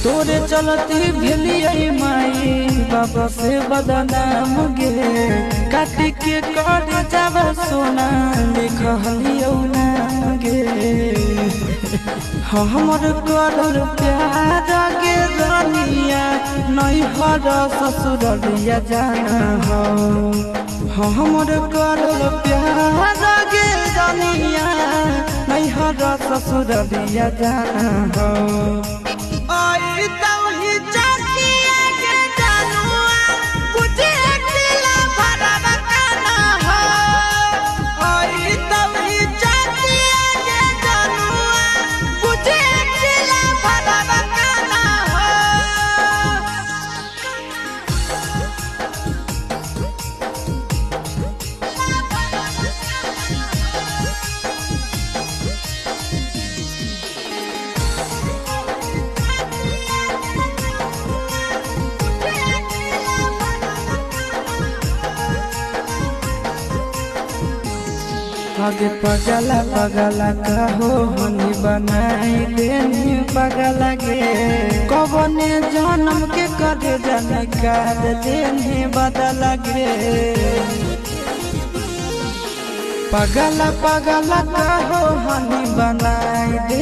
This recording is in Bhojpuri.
तोरे चलती भेलिए माई बाबा से बदनाम गे काट के कर जाब सोना लिखलियो नाम गे हमर करल प्यार गे रानिया नहीं हर ससुरलिया जाना हो हमर करल प्यार गे रानिया नहीं हर ससुरलिया जाना हो आई तौही चाचिया के जानुआ कुछ दिला भरवा काना हो आई तौही चाचिया के जानुआ कुछ दिला भरवा काना हो आगे पगला पगला कहो हनी बनाई देनी पगला गे कबने जन्म के कर जाने कर देनी बदला गे पगला पगला कहो हनी बनाई दे